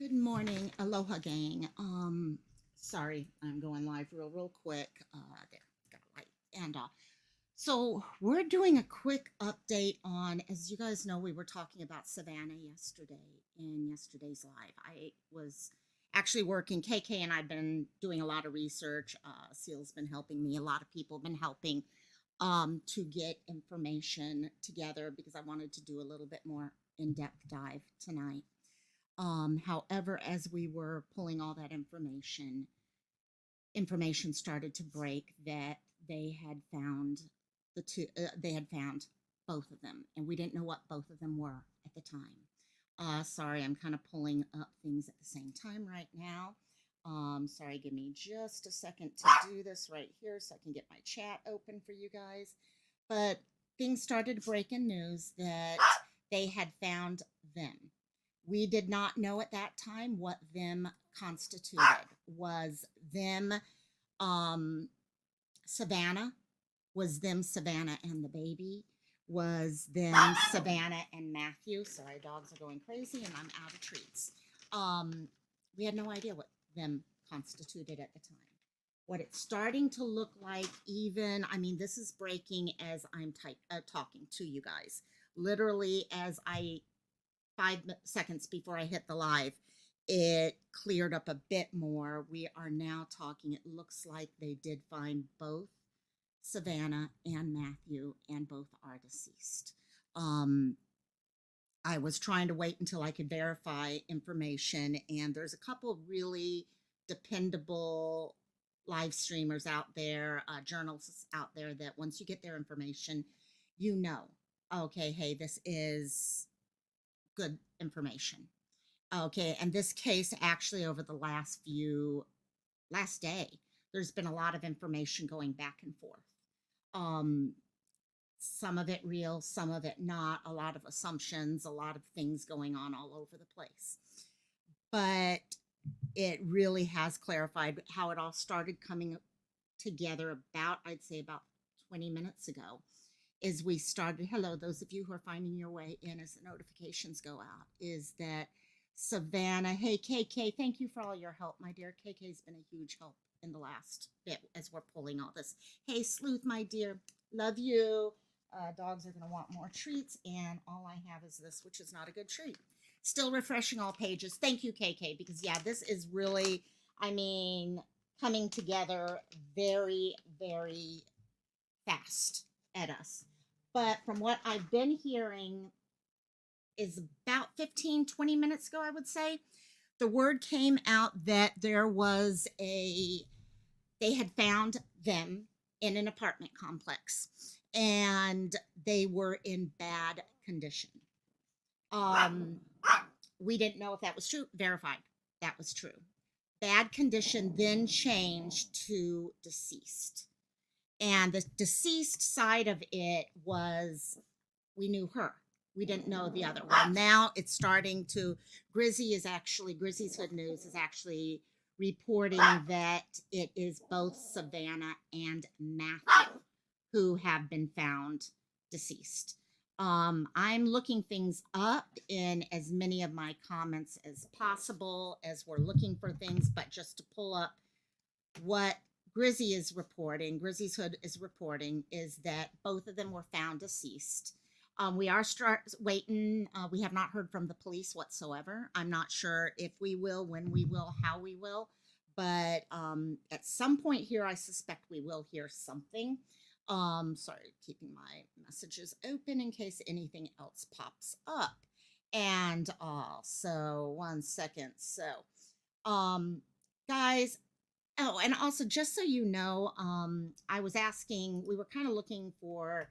Good morning, aloha gang. Sorry, I'm going live real quick. There, got a light. So we're doing a quick update on, as you guys know, we were talking about Savannah yesterday in yesterday's live. I was actually working. KK and I've been doing a lot of research. Seal's been helping me. A lot of people have been helping to get information together because I wanted to do a little bit more in-depth dive tonight. However, as we were pulling all that information started to break that they had found both of them, and we didn't know what both of them were at the time. Sorry, I'm kind of pulling up things at the same time right now. Sorry, give me just a second to do this right here so I can get my chat open for you guys. But things started breaking news that they had found them. We did not know at that time what them constituted. Was them Savannah? Was them Savannah and the baby? Was them Savannah and Matthew? Sorry, dogs are going crazy and I'm out of treats. We had no idea what them constituted at the time. What it's starting to look like, even, I mean, this is breaking as I'm talking to you guys. Literally, as I 5 seconds before I hit the live, it cleared up a bit more. We are now talking, it looks like they did find both Savannah and Matthew, and both are deceased. I was trying to wait until I could verify information, and there's a couple really dependable live streamers out there, journalists out there, that once you get their information, you know, okay, hey, this is good information. Okay, and this case actually over the last day, there's been a lot of information going back and forth. Um, some of it real, some of it not, a lot of assumptions, a lot of things going on all over the place. But it really has clarified how it all started coming together about, I'd say about 20 minutes ago, is we started, hello, those of you who are finding your way in as the notifications go out, is that Savannah, hey, KK, thank you for all your help, my dear. KK's been a huge help in the last bit as we're pulling all this. Hey, Sleuth, my dear, love you. Dogs are going to want more treats, and all I have is this, which is not a good treat. Still refreshing all pages. Thank you, KK, because yeah, this is really, I mean, coming together very, very fast at us. But from what I've been hearing, is about 15-20 minutes ago, I would say, the word came out that they had found them in an apartment complex and they were in bad condition. Um, we didn't know if that was true. Verified. That was true. Bad condition, then changed to deceased. And the deceased side of it was, we knew her. We didn't know the other. Well, now it's starting to, Grizzly's Hood News is actually reporting that it is both Savannah and Matthew who have been found deceased. I'm looking things up in as many of my comments as possible as we're looking for things, but just to pull up what Grizzly's Hood is reporting, is that both of them were found deceased. We are waiting. We have not heard from the police whatsoever. I'm not sure if we will, when we will, how we will. But at some point here, I suspect we will hear something. Sorry, keeping my messages open in case anything else pops up. And so 1 second. So, guys, oh, and also just so you know, I was asking, we were kind of looking for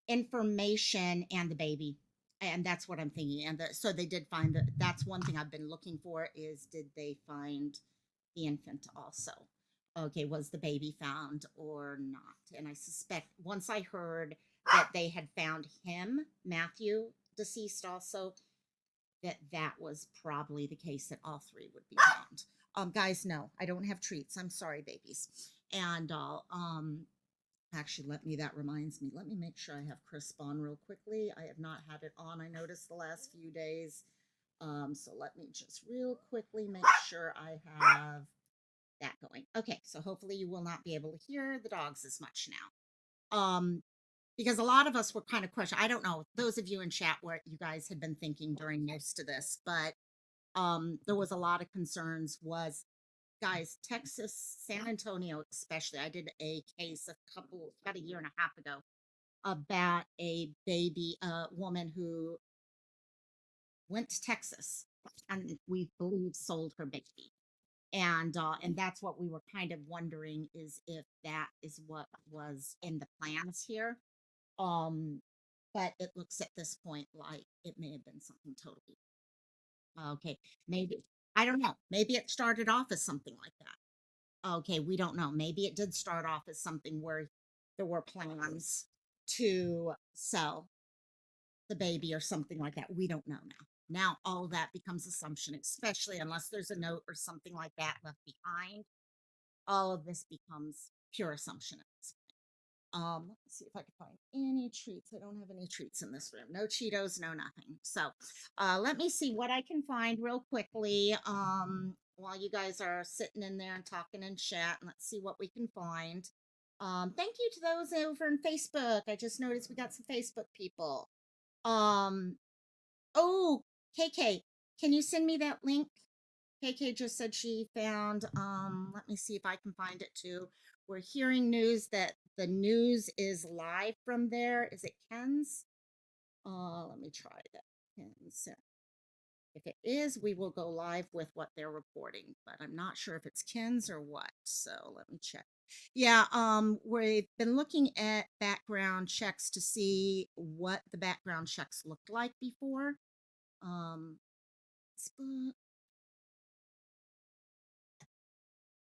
information and the baby. And that's what I'm thinking. And so they did find that. That's one thing I've been looking for, is did they find the infant also? Okay, was the baby found or not? And I suspect once I heard that they had found him, Matthew, deceased also, that was probably the case, that all three would be found. Guys, no, I don't have treats. I'm sorry, babies. And actually, that reminds me. Let me make sure I have Crisp on real quickly. I have not had it on, I noticed, the last few days. So let me just real quickly make sure I have that going. Okay, so hopefully you will not be able to hear the dogs as much now. Because a lot of us were kind of questioning. I don't know those of you in chat what you guys had been thinking during most of this, but there was a lot of concerns. Was guys, Texas, San Antonio, especially. I did a case about a year and a half ago about a baby, woman who went to Texas and we believe sold her baby. And that's what we were kind of wondering is if that is what was in the plans here. Um, but it looks at this point like it may have been something totally okay. Maybe I don't know. Maybe it started off as something like that. Okay, we don't know. Maybe it did start off as something where there were plans to sell the baby or something like that. We don't know now. Now all of that becomes assumption, especially unless there's a note or something like that left behind. All of this becomes pure assumption at this point. Let's see if I can find any treats. I don't have any treats in this room. No Cheetos, no nothing. So let me see what I can find real quickly. While you guys are sitting in there and talking in chat, and let's see what we can find. Thank you to those over in Facebook. I just noticed we got some Facebook people. Um, oh, KK, can you send me that link? KK just said she found, let me see if I can find it too. We're hearing news that the news is live from there. Is it Ken's? Let me try that. Ken's. If it is, we will go live with what they're reporting, but I'm not sure if it's Ken's or what. So let me check. Yeah, we've been looking at background checks to see what the background checks looked like before. Um,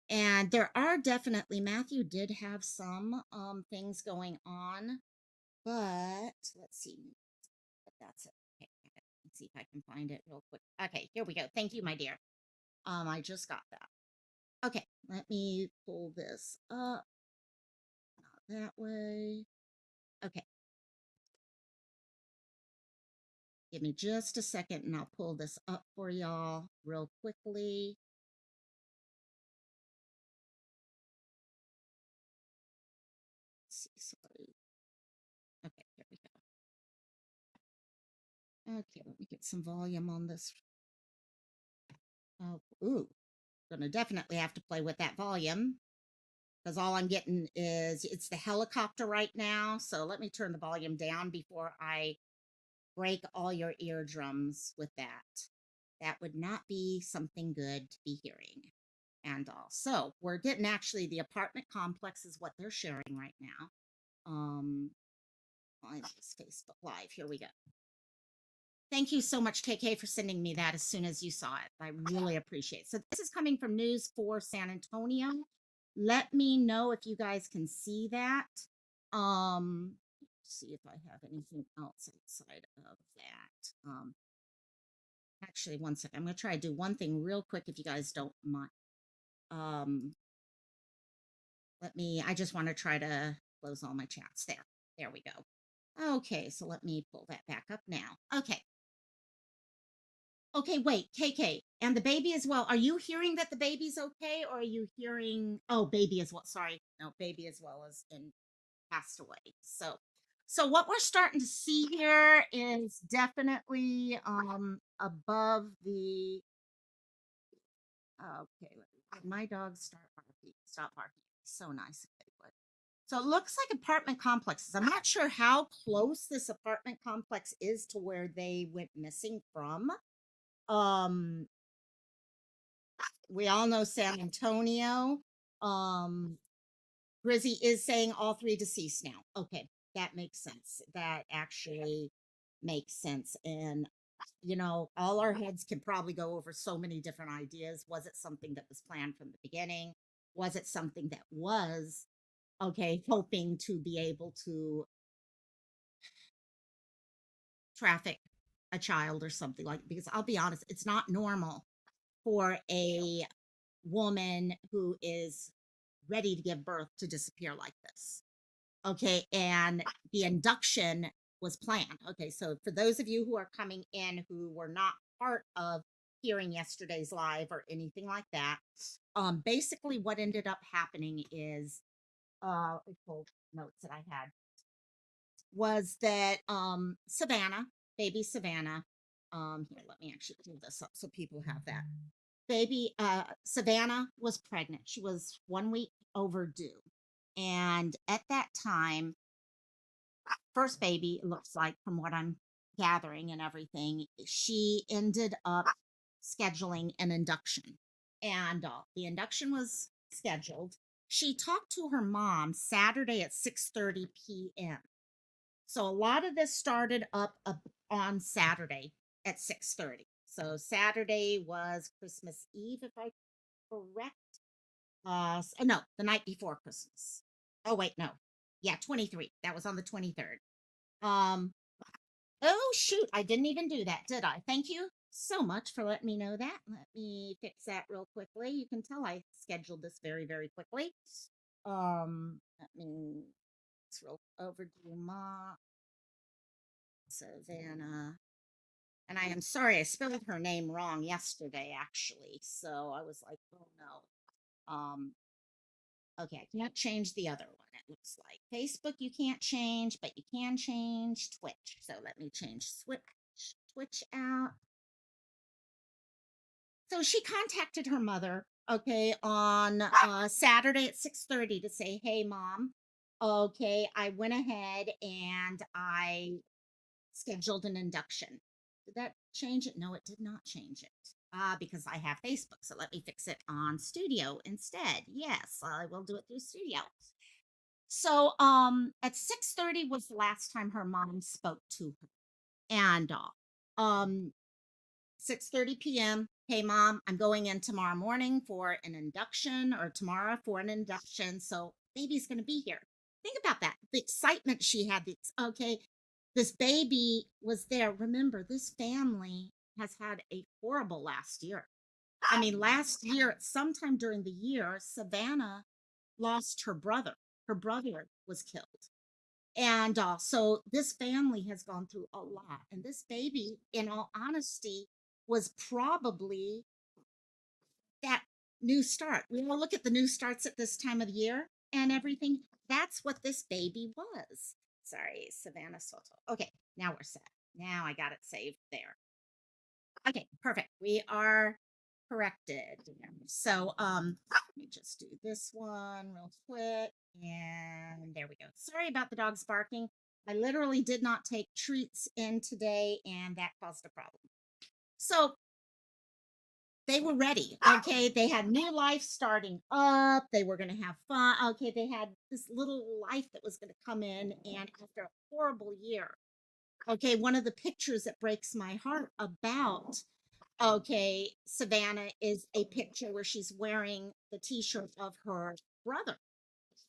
and there are definitely Matthew did have some things going on, but let's see. But that's it. Okay, let's see if I can find it real quick. Okay, here we go. Thank you, my dear. I just got that. Okay, let me pull this up. Not that way. Okay. Give me just a second and I'll pull this up for y'all real quickly. Let's see, sorry. Okay, here we go. Okay, let me get some volume on this. Oh, ooh, gonna definitely have to play with that volume because all I'm getting is it's the helicopter right now. So let me turn the volume down before I break all your eardrums with that. That would not be something good to be hearing. And also, we're getting actually the apartment complex is what they're sharing right now. On this Facebook Live. Here we go. Thank you so much, KK, for sending me that as soon as you saw it. I really appreciate it. So this is coming from News for San Antonio. Let me know if you guys can see that. See if I have anything else outside of that. Actually, one second. I'm gonna try to do one thing real quick if you guys don't mind. I just want to try to close all my chats there. There we go. Okay, so let me pull that back up now. Okay. Okay, wait, KK, and the baby as well. Are you hearing that the baby's okay, or are you hearing? Oh, baby as well. Sorry, no, baby as well as in passed away. So what we're starting to see here is definitely above the. Okay, my dogs start barking. Stop barking. So nice if they would. So it looks like apartment complexes. I'm not sure how close this apartment complex is to where they went missing from. Um, we all know San Antonio. Um, Grizzy is saying all three deceased now. Okay, that makes sense. That actually makes sense. And all our heads can probably go over so many different ideas. Was it something that was planned from the beginning? Was it something that was okay, hoping to be able to traffic a child or something like because I'll be honest, it's not normal for a woman who is ready to give birth to disappear like this. Okay. And the induction was planned. Okay, so for those of you who are coming in who were not part of hearing yesterday's live or anything like that, basically what ended up happening is I pulled notes that I had was that Savannah, baby Savannah, here, let me actually pull this up so people have that. Baby Savannah was pregnant. She was 1 week overdue. And at that time, first baby, it looks like from what I'm gathering and everything, she ended up scheduling an induction. And the induction was scheduled. She talked to her mom Saturday at 6:30 p.m. So a lot of this started up on Saturday at 6:30. So Saturday was Christmas Eve, if I correct. No, the night before Christmas. Oh wait, no. Yeah, 23. That was on the 23rd. Um, oh shoot, I didn't even do that, did I? Thank you so much for letting me know that. Let me fix that real quickly. You can tell I scheduled this very, very quickly. Let me it's real overdue ma Savannah. And I am sorry, I spelled her name wrong yesterday, actually. So I was like, oh no. Okay, I can't change the other one, it looks like. Facebook you can't change, but you can change Twitch. So let me change Twitch out. So she contacted her mother, okay, on Saturday at 6:30 to say, hey mom, okay, I went ahead and I scheduled an induction. Did that change it? No, it did not change it. Because I have Facebook. So let me fix it on Studio instead. Yes, I will do it through Studio. So at 6:30 was the last time her mom spoke to her. And 6:30 p.m. Hey mom, I'm going in tomorrow morning for an induction or tomorrow for an induction. So baby's gonna be here. Think about that. The excitement she had, okay, this baby was there. Remember, this family has had a horrible last year. I mean, last year, sometime during the year, Savannah lost her brother. Her brother was killed. And so this family has gone through a lot. And this baby, in all honesty, was probably that new start. We all look at the new starts at this time of the year and everything. That's what this baby was. Sorry, Savanah Soto. Okay, now we're set. Now I got it saved there. Okay, perfect. We are corrected. So let me just do this one real quick. And there we go. Sorry about the dogs barking. I literally did not take treats in today, and that caused a problem. So they were ready. Okay. They had new life starting up. They were going to have fun. Okay. They had this little life that was going to come in. And after a horrible year, okay, one of the pictures that breaks my heart about, okay, Savannah is a picture where she's wearing the t shirt of her brother,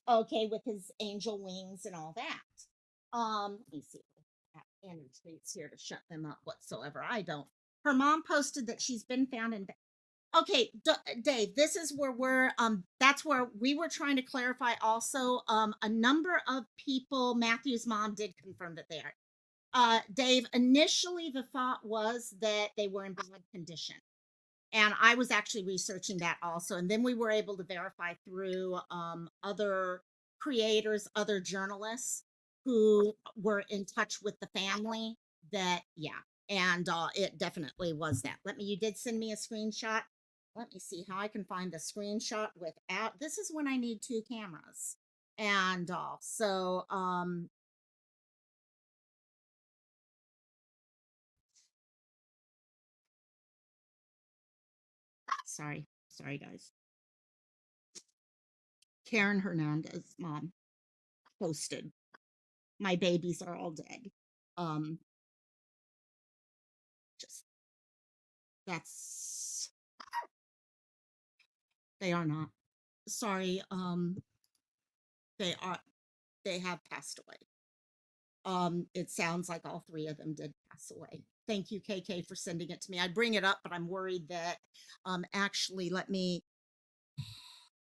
okay, with his angel wings and all that. Let me see if I have any treats here to shut them up whatsoever. I don't. Her mom posted that she's been found in okay, Dave, this is where we're that's where we were trying to clarify also. A number of people, Matthew's mom did confirm that they are. Dave, initially the thought was that they were in bad condition. And I was actually researching that also. And then we were able to verify through other creators, other journalists who were in touch with the family that, yeah. And it definitely was that. You did send me a screenshot. Let me see how I can find the screenshot without, this is when I need two cameras. And so, sorry guys. Karen Hernandez mom posted, my babies are all dead. Um, just that's they are not. Sorry, they are they have passed away. It sounds like all three of them did pass away. Thank you, KK, for sending it to me. I bring it up, but I'm worried that actually let me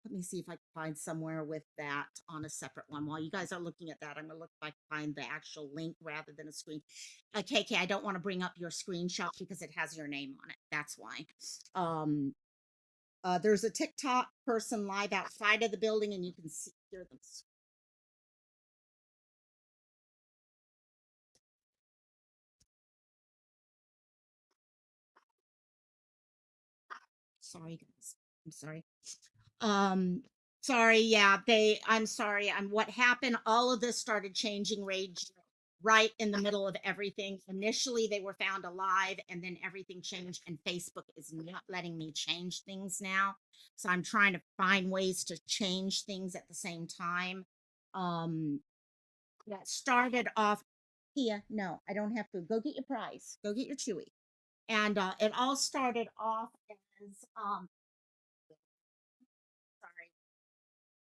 let me see if I can find somewhere with that on a separate one. While you guys are looking at that, I'm gonna look if I can find the actual link rather than a screen. KK, I don't want to bring up your screenshot because it has your name on it. That's why. Um, there's a TikTok person live outside of the building, and you can hear them. Sorry, guys. I'm sorry. Um, sorry. Yeah, I'm sorry. What happened? All of this started changing rage right in the middle of everything. Initially, they were found alive, and then everything changed, and Facebook is not letting me change things now. So I'm trying to find ways to change things at the same time. Um, that started off here. No, I don't have food. Go get your prize. Go get your chewy. And it all started off as sorry,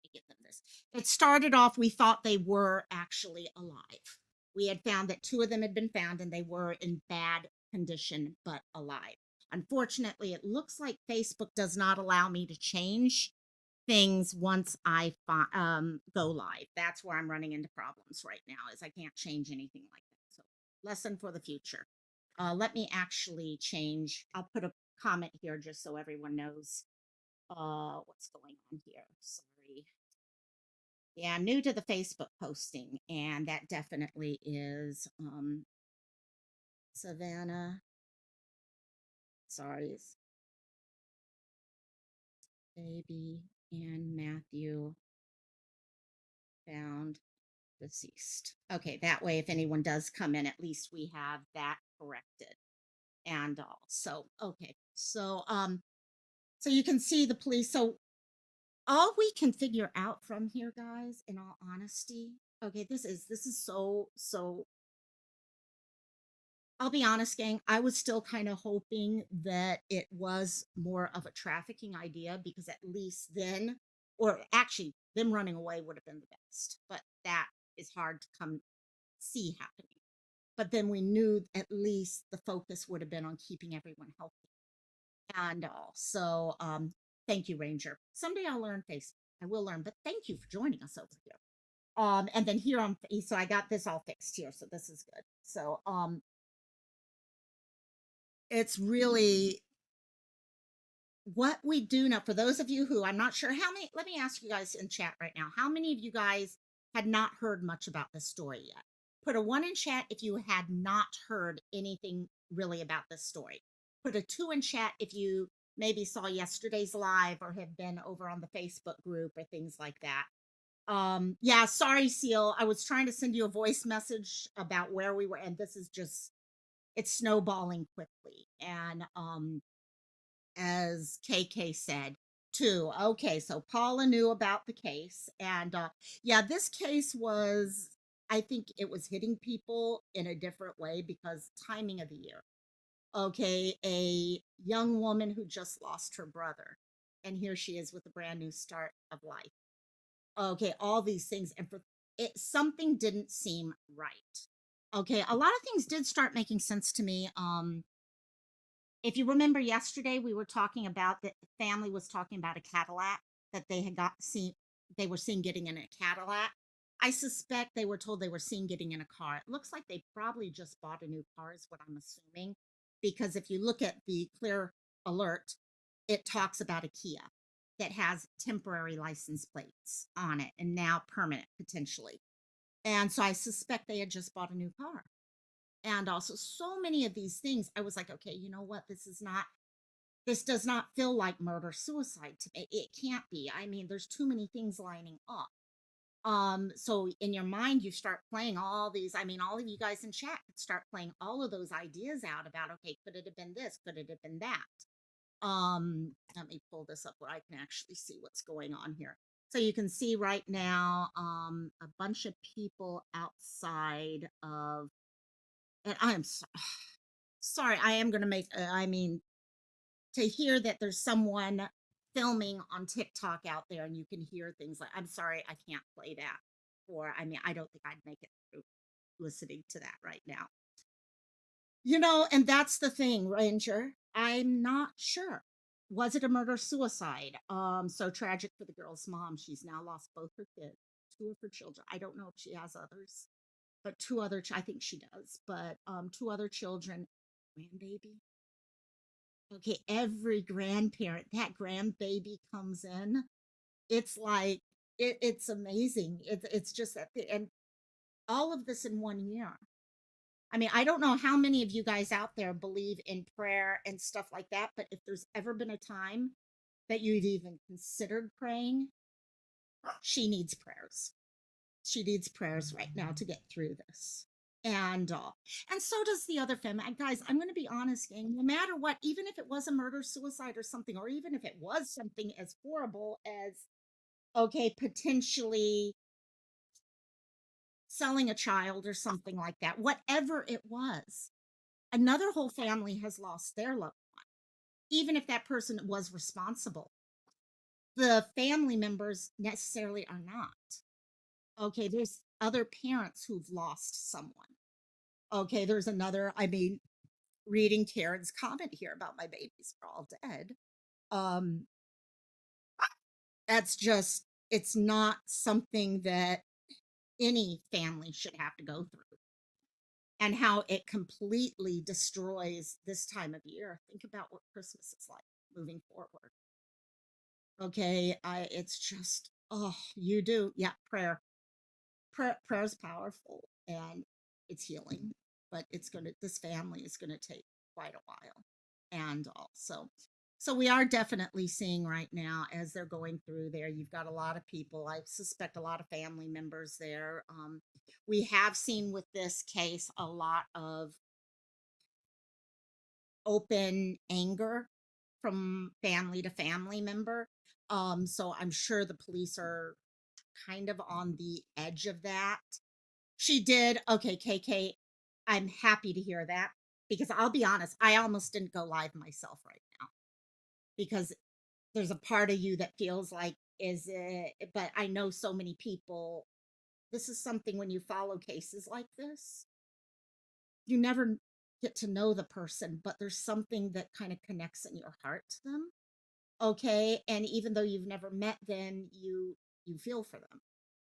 me get them this. It started off, we thought they were actually alive. We had found that two of them had been found and they were in bad condition but alive. Unfortunately, it looks like Facebook does not allow me to change things once I go live. That's where I'm running into problems right now, is I can't change anything like that. So lesson for the future. Let me actually change. I'll put a comment here just so everyone knows what's going on here. Sorry. Yeah, I'm new to the Facebook posting, and that definitely is Savannah. Sorry, it's baby and Matthew found deceased. Okay, that way, if anyone does come in, at least we have that corrected. And also, okay, so you can see the police. So all we can figure out from here, guys, in all honesty, okay, this is so. I'll be honest, gang, I was still kind of hoping that it was more of a trafficking idea, because at least then, or actually, them running away would have been the best. But that is hard to come see happening. But then we knew at least the focus would have been on keeping everyone healthy. And also, thank you, Ranger. Someday I'll learn Facebook. I will learn, but thank you for joining us over here. And then here on, so I got this all fixed here, so this is good. So, it's really what we do know. For those of you who, I'm not sure how many, let me ask you guys in chat right now, how many of you guys had not heard much about this story yet? Put a 1 in chat if you had not heard anything really about this story. Put a 2 in chat if you maybe saw yesterday's live or have been over on the Facebook group or things like that. Yeah, sorry, Seal. I was trying to send you a voice message about where we were, and this is just, it's snowballing quickly. And as KK said, too. Okay, so Paula knew about the case. And yeah, this case was, I think it was hitting people in a different way because timing of the year. Okay, a young woman who just lost her brother. And here she is with a brand new start of life. Okay, all these things. And for it, something didn't seem right. Okay, a lot of things did start making sense to me. If you remember yesterday, we were talking about the family was talking about a Cadillac that they had got seen, they were seen getting in a Cadillac. I suspect they were told they were seen getting in a car. It looks like they probably just bought a new car, is what I'm assuming, because if you look at the clear alert, it talks about a Kia that has temporary license plates on it and now permanent potentially. And so I suspect they had just bought a new car. And also, so many of these things, I was like, okay, you know what? This does not feel like murder suicide to me. It can't be. I mean, there's too many things lining up. So in your mind, you start playing all these. I mean, all of you guys in chat could start playing all of those ideas out about, okay, could it have been this? Could it have been that? Let me pull this up where I can actually see what's going on here. So you can see right now, a bunch of people outside of, and I am sorry, I am going to make, I mean, to hear that there's someone filming on TikTok out there and you can hear things like, I'm sorry, I can't play that. Or, I mean, I don't think I'd make it through listening to that right now. And that's the thing, Ranger. I'm not sure. Was it a murder suicide? So tragic for the girl's mom. She's now lost both her kids, two of her children. I don't know if she has others, but two other, I think she does, but two other children, grandbaby. Okay, every grandparent, that grandbaby comes in. It's like, it's amazing. It's just that, and all of this in 1 year. I mean, I don't know how many of you guys out there believe in prayer and stuff like that, but if there's ever been a time that you've even considered praying, she needs prayers. She needs prayers right now to get through this. And so does the other family. And guys, I'm going to be honest, gang. No matter what, even if it was a murder, suicide, or something, or even if it was something as horrible as, okay, potentially selling a child or something like that, whatever it was, another whole family has lost their loved one, even if that person was responsible. The family members necessarily are not. Okay, there's other parents who've lost someone. Okay, there's another, I mean, reading Karen's comment here about my babies are all dead. Um, that's just, it's not something that any family should have to go through. And how it completely destroys this time of year. Think about what Christmas is like moving forward. Okay, it's just, oh, you do, yeah, prayer. Prayer is powerful and it's healing, but this family is gonna take quite a while. And also, so we are definitely seeing right now as they're going through there, you've got a lot of people, I suspect a lot of family members there. We have seen with this case a lot of open anger from family to family member. So I'm sure the police are kind of on the edge of that. She did. Okay, KK, I'm happy to hear that because I'll be honest, I almost didn't go live myself right now because there's a part of you that feels like, is it? But I know so many people. This is something when you follow cases like this, you never get to know the person, but there's something that kind of connects in your heart to them. Okay. And even though you've never met them, you feel for them.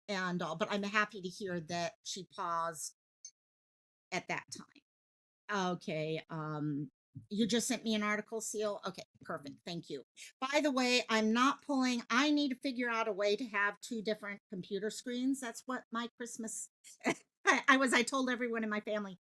And all, but I'm happy to hear that she paused at that time. Okay. You just sent me an article, Seal. Okay, perfect. Thank you. By the way, I'm not pulling, I need to figure out a way to have two different computer screens. That's what my Christmas I told everyone in my family,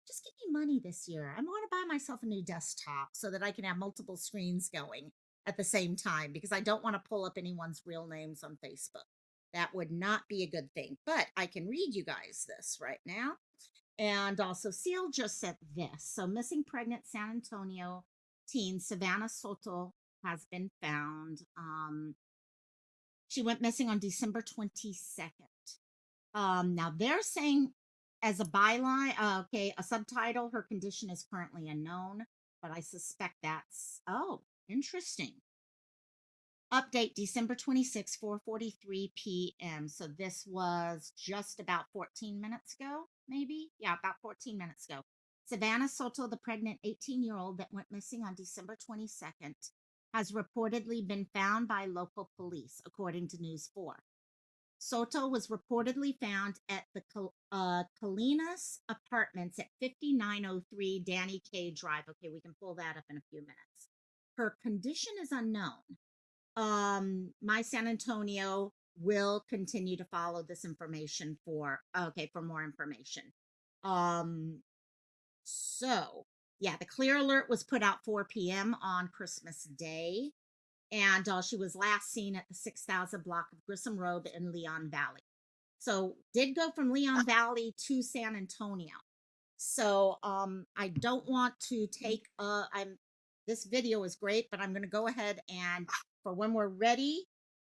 just give me money this year. I want to buy myself a new desktop so that I can have multiple screens going at the same time because I don't want to pull up anyone's real names on Facebook. That would not be a good thing. But I can read you guys this right now. And also, Seal just said this. So, missing pregnant San Antonio teen Savanah Soto has been found. She went missing on December 22nd. Now they're saying as a byline, okay, a subtitle, her condition is currently unknown, but I suspect that's, oh, interesting. Update December 26, 4:43 p.m. So this was just about 14 minutes ago, maybe? Yeah, about 14 minutes ago. Savanah Soto, the pregnant 18-year-old that went missing on December 22nd, has reportedly been found by local police, according to News 4. Soto was reportedly found at the Colinas Apartments at 5903 Danny K Drive. Okay, we can pull that up in a few minutes. Her condition is unknown. My San Antonio will continue to follow this information for more information. Um, so yeah, the clear alert was put out 4 p.m. on Christmas Day, and she was last seen at the 6000 block of Grissom Road in Leon Valley. So did go from Leon Valley to San Antonio. So I don't want to take this video is great, but I'm going to go ahead and for when we're ready,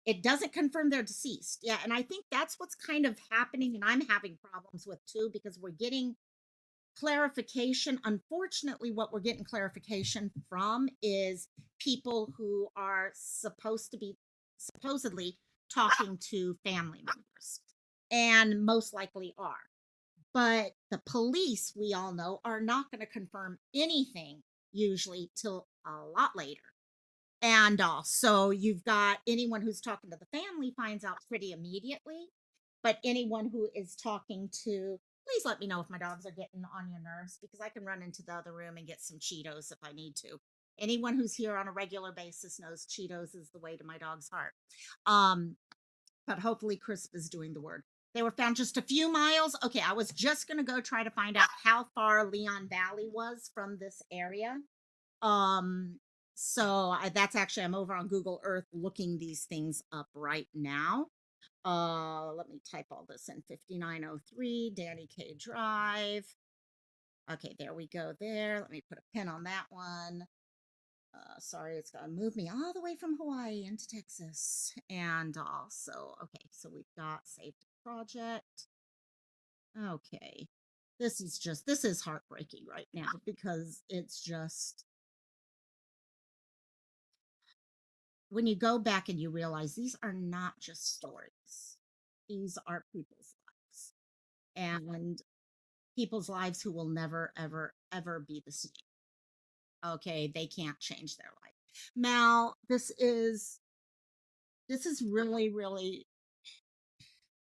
it doesn't confirm they're deceased. Yeah, and I think that's what's kind of happening and I'm having problems with too because we're getting clarification. Unfortunately, what we're getting clarification from is people who are supposed to be supposedly talking to family members and most likely are. But the police, we all know, are not going to confirm anything usually till a lot later. And so you've got anyone who's talking to the family finds out pretty immediately, but anyone who is talking to, please let me know if my dogs are getting on your nerves because I can run into the other room and get some Cheetos if I need to. Anyone who's here on a regular basis knows Cheetos is the way to my dog's heart. Um, but hopefully Crisp is doing the word. They were found just a few miles. Okay, I was just gonna go try to find out how far Leon Valley was from this area. Um, that's actually, I'm over on Google Earth looking these things up right now. Let me type all this in. 5903 Danny K Drive. Okay, there we go there. Let me put a pin on that one. Sorry, it's gonna move me all the way from Hawaii into Texas. And also, okay, so we've got saved project. Okay. This is heartbreaking right now because it's just when you go back and you realize these are not just stories. These are people's lives. And people's lives who will never, ever, ever be the same. Okay, they can't change their life. Mal, this is really, really,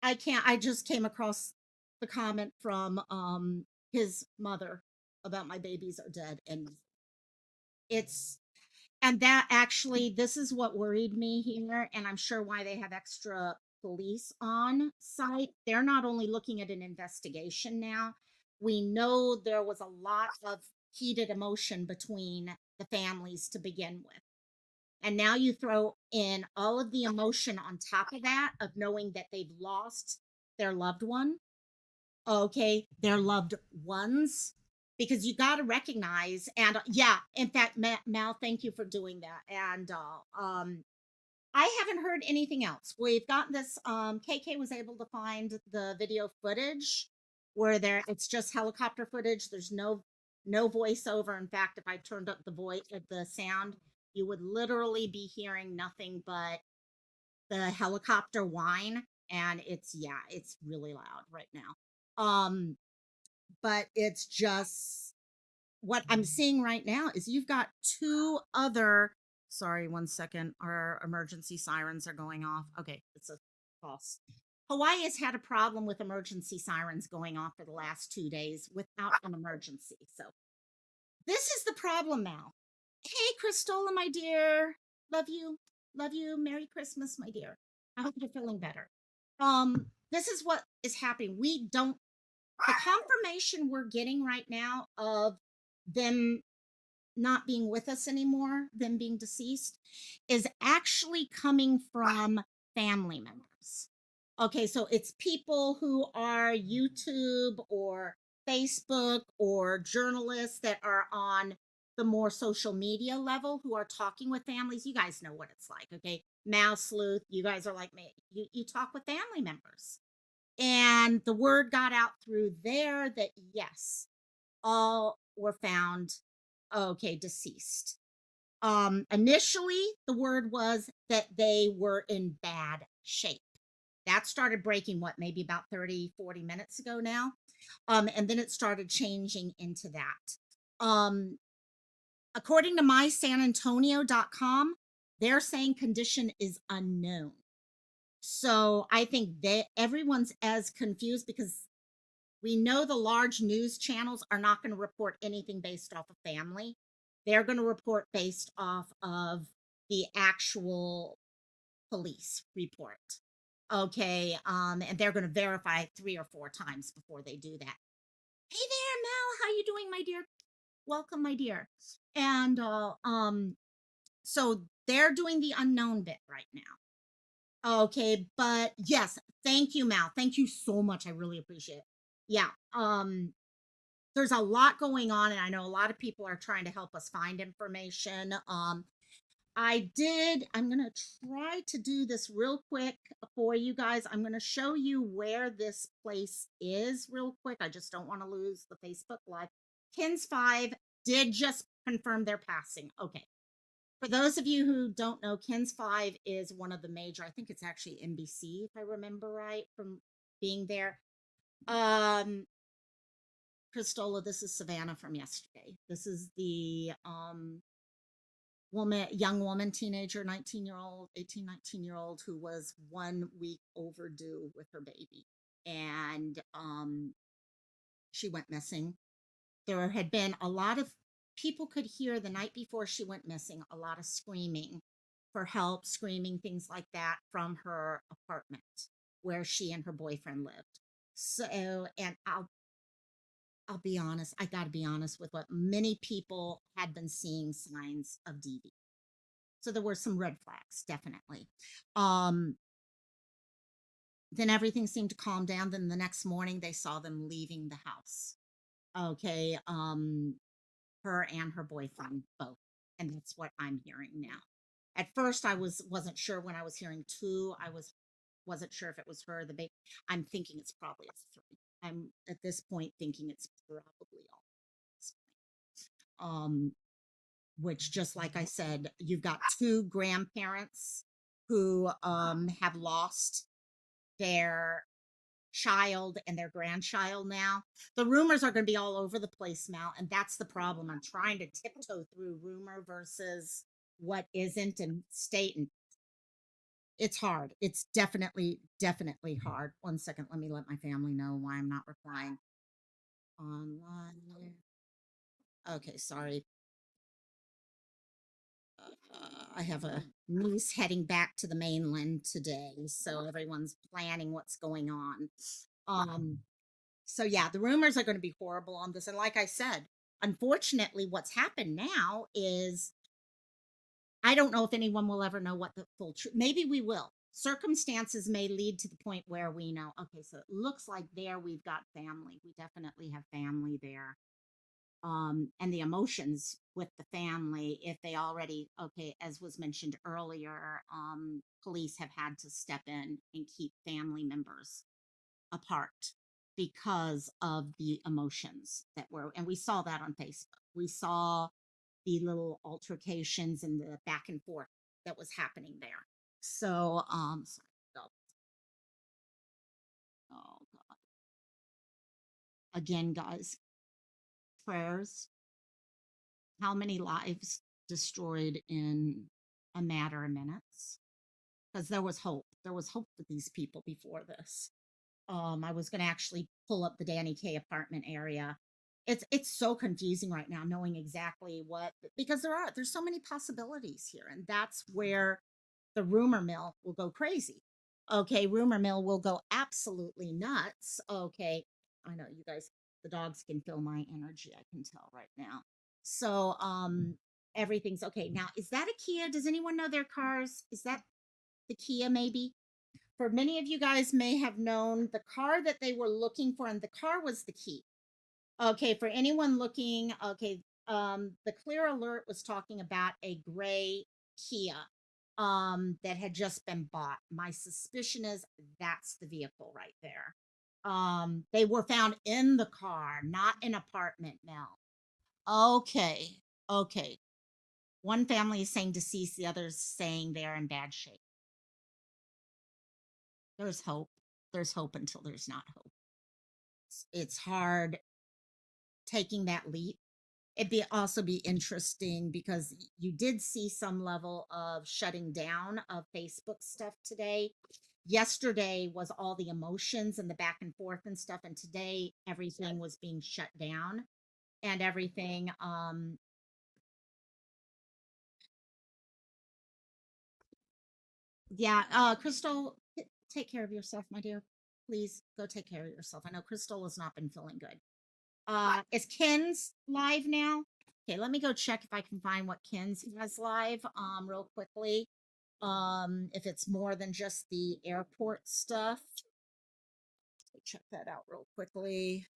I just came across the comment from his mother about my babies are dead. And it's and that actually, this is what worried me here, and I'm sure why they have extra police on site. They're not only looking at an investigation now, we know there was a lot of heated emotion between the families to begin with. And now you throw in all of the emotion on top of that, of knowing that they've lost their loved one, okay, their loved ones, because you got to recognize. And yeah, in fact, Mal, thank you for doing that. And I haven't heard anything else. We've gotten this. KK was able to find the video footage where there it's just helicopter footage. There's no voiceover. In fact, if I turned up the sound, you would literally be hearing nothing but the helicopter whine. And it's, yeah, it's really loud right now. But it's just what I'm seeing right now is you've got two other, sorry, one second, our emergency sirens are going off. Okay, it's a false. Hawaii has had a problem with emergency sirens going off for the last 2 days without an emergency. So this is the problem now. Hey, Christola, my dear. Love you. Love you. Merry Christmas, my dear. I hope you're feeling better. This is what is happening. We don't the confirmation we're getting right now of them not being with us anymore, them being deceased, is actually coming from family members. Okay, so it's people who are YouTube or Facebook or journalists that are on the more social media level who are talking with families. You guys know what it's like, okay? Mouse Sleuth, you guys are like me. You talk with family members. And the word got out through there that yes, all were found okay, deceased. Initially the word was that they were in bad shape. That started breaking what, maybe about 30-40 minutes ago now. And then it started changing into that. According to mysanantonio.com, they're saying condition is unknown. So I think that everyone's as confused because we know the large news channels are not going to report anything based off of family. They're going to report based off of the actual police report. Okay. And they're going to verify 3 or 4 times before they do that. Hey there, Mel. How you doing, my dear? Welcome, my dear. And so they're doing the unknown bit right now. Okay, but yes, thank you, Mal. Thank you so much. I really appreciate it. Yeah. There's a lot going on, and I know a lot of people are trying to help us find information. I'm going to try to do this real quick for you guys. I'm going to show you where this place is real quick. I just don't want to lose the Facebook Live. Kins 5 did just confirm their passing. Okay. For those of you who don't know, Kins 5 is one of the major, I think it's actually NBC, if I remember right, from being there. Christola, this is Savanah from yesterday. This is the young woman, teenager, 19-year-old, 18, 19-year-old, who was 1 week overdue with her baby. And she went missing. There had been a lot of people could hear the night before she went missing, a lot of screaming for help, screaming, things like that from her apartment where she and her boyfriend lived. So, and I'll be honest, I got to be honest with what many people had been seeing signs of DV. So there were some red flags, definitely. Um, then everything seemed to calm down. Then the next morning they saw them leaving the house. Okay. Her and her boyfriend both. And that's what I'm hearing now. At first I wasn't sure when I was hearing two. Wasn't sure if it was her, the baby. I'm thinking it's probably a three. I'm at this point thinking it's probably all this point. Which, just like I said, you've got two grandparents who have lost their child and their grandchild now. The rumors are going to be all over the place now, and that's the problem. I'm trying to tiptoe through rumor versus what isn't and state, and it's hard. It's definitely hard. 1 second, let me let my family know why I'm not replying online. Okay, sorry. I have a niece heading back to the mainland today, so everyone's planning what's going on. Um, so yeah, the rumors are going to be horrible on this, and like I said, unfortunately, what's happened now is I don't know if anyone will ever know what the full truth. Maybe we will. Circumstances may lead to the point where we know. Okay, so it looks like there we've got family. We definitely have family there, and the emotions with the family, if they already, okay, as was mentioned earlier, police have had to step in and keep family members apart because of the emotions that were, and we saw that on Facebook. We saw the little altercations and the back and forth that was happening there. So, sorry, oh, oh God, again, guys, prayers. How many lives destroyed in a matter of minutes? Because there was hope. There was hope for these people before this. I was going to actually pull up the Danny K apartment area. It's so confusing right now, knowing exactly what, because there's so many possibilities here, and that's where the rumor mill will go crazy. Okay, rumor mill will go absolutely nuts. Okay, I know you guys, the dogs can feel my energy. I can tell right now. So, everything's okay. Now, is that a Kia? Does anyone know their cars? Is that the Kia maybe? For many of you guys may have known the car that they were looking for, and the car was the key. Okay, for anyone looking, okay, the clear alert was talking about a gray Kia that had just been bought. My suspicion is that's the vehicle right there. They were found in the car, not in apartment now. Okay, okay. One family is saying deceased, the other's saying they're in bad shape. There's hope. There's hope until there's not hope. It's hard taking that leap. It'd be also be interesting because you did see some level of shutting down of Facebook stuff today. Yesterday was all the emotions and the back and forth and stuff, and today everything was being shut down and everything. Yeah, Crystal, take care of yourself, my dear. Please go take care of yourself. I know Crystal has not been feeling good. Is Ken's live now? Okay, let me go check if I can find what Ken's has live real quickly. If it's more than just the airport stuff. Check that out real quickly.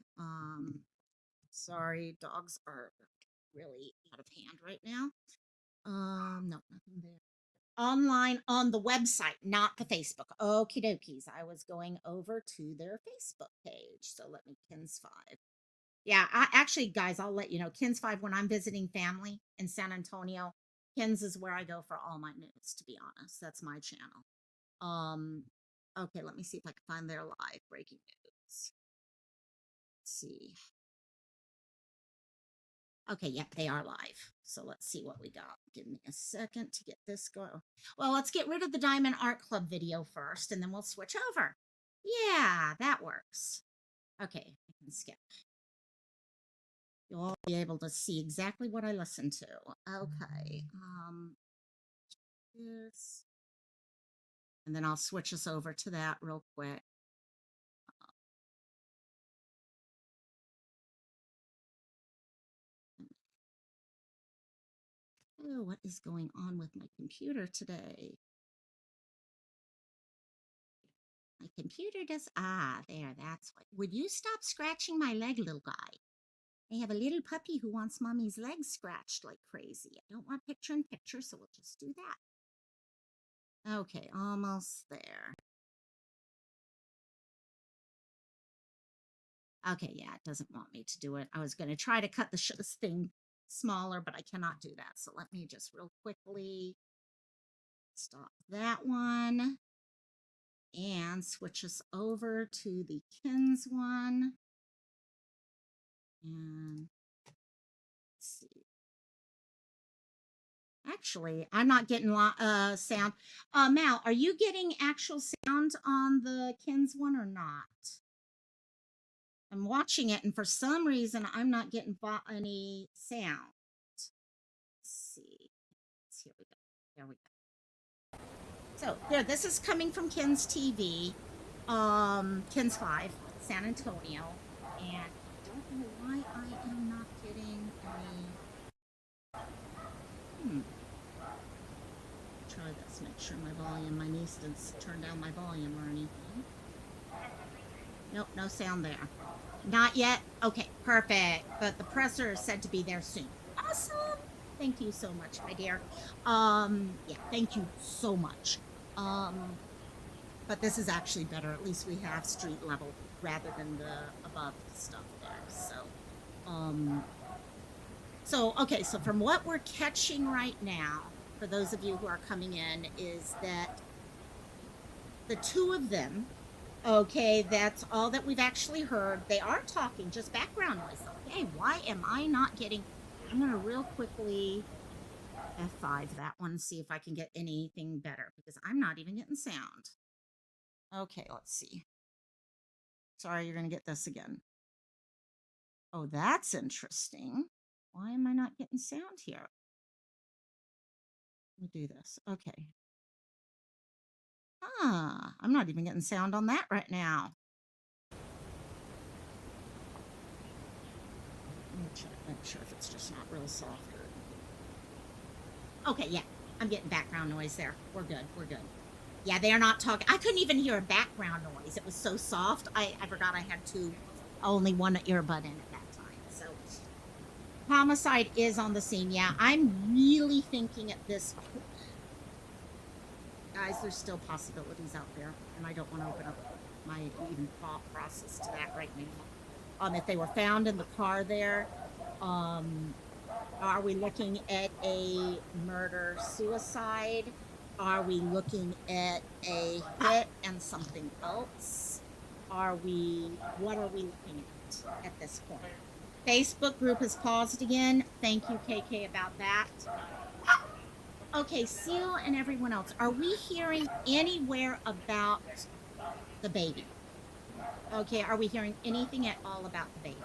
Sorry, dogs are really out of hand right now. No, nothing there. Online on the website, not the Facebook. Okie dokies. I was going over to their Facebook page. So let me Ken's five. Yeah, I actually, guys, I'll let you know. Ken's five, when I'm visiting family in San Antonio, Ken's is where I go for all my news, to be honest. That's my channel. Um, okay, let me see if I can find their live breaking news. Let's see. Okay, yep, they are live. So let's see what we got. Give me a second to get this going. Well, let's get rid of the Diamond Art Club video first, and then we'll switch over. Yeah, that works. Okay, I can skip. You'll all be able to see exactly what I listen to. Okay. This. And then I'll switch us over to that real quick. Oh, what is going on with my computer today? My computer does, there, that's what. Would you stop scratching my leg, little guy? I have a little puppy who wants mommy's legs scratched like crazy. I don't want picture in picture, so we'll just do that. Okay, almost there. Okay, yeah, it doesn't want me to do it. I was going to try to cut this thing smaller, but I cannot do that. So let me just real quickly stop that one and switch us over to the Kins one. And let's see. Actually, I'm not getting sound. Mal, are you getting actual sound on the Kins one or not? I'm watching it, and for some reason, I'm not getting any sound. Let's see. Here we go. There we go. So there, this is coming from Kins TV, Kins 5, San Antonio, and I don't know why I am not getting any. Try this. Make sure my volume. My niece didn't turn down my volume or anything. Nope, no sound there. Not yet? Okay, perfect. But the presser is said to be there soon. Awesome. Thank you so much, my dear. Yeah, thank you so much. But this is actually better. At least we have street level rather than the above stuff there. So, okay, so from what we're catching right now, for those of you who are coming in, is that the two of them, okay, that's all that we've actually heard. They are talking, just background noise. Okay, why am I not getting? I'm going to real quickly F5 that one, see if I can get anything better, because I'm not even getting sound. Okay, let's see. Sorry, you're going to get this again. Oh, that's interesting. Why am I not getting sound here? Let me do this. Okay. I'm not even getting sound on that right now. Let me check, make sure if it's just not real soft. Okay, yeah, I'm getting background noise there. We're good, we're good. Yeah, they are not talking. I couldn't even hear a background noise. It was so soft. I forgot I had only one earbud in at that time. So homicide is on the scene. Yeah, I'm really thinking at this point. Guys, there's still possibilities out there, and I don't want to open up my even thought process to that right now. If they were found in the car there, are we looking at a murder-suicide? Are we looking at a hit and something else? What are we looking at this point? Facebook group has paused again. Thank you, KK, about that. Okay, Seal and everyone else, are we hearing anywhere about the baby? Okay, are we hearing anything at all about the baby?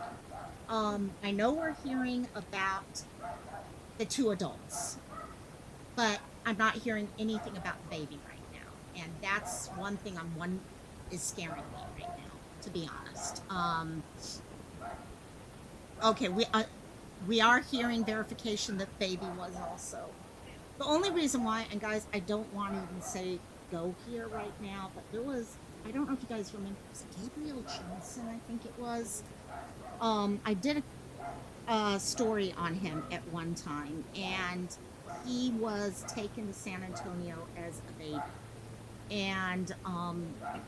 I know we're hearing about the two adults, but I'm not hearing anything about the baby right now. And that's one thing is scaring me right now, to be honest. Okay, we are hearing verification that baby was also. The only reason why, and guys, I don't want to even say go here right now, but there was, I don't know if you guys remember, was it Gabriel Johnson, I think it was. I did a story on him at one time, and he was taken to San Antonio as a baby. And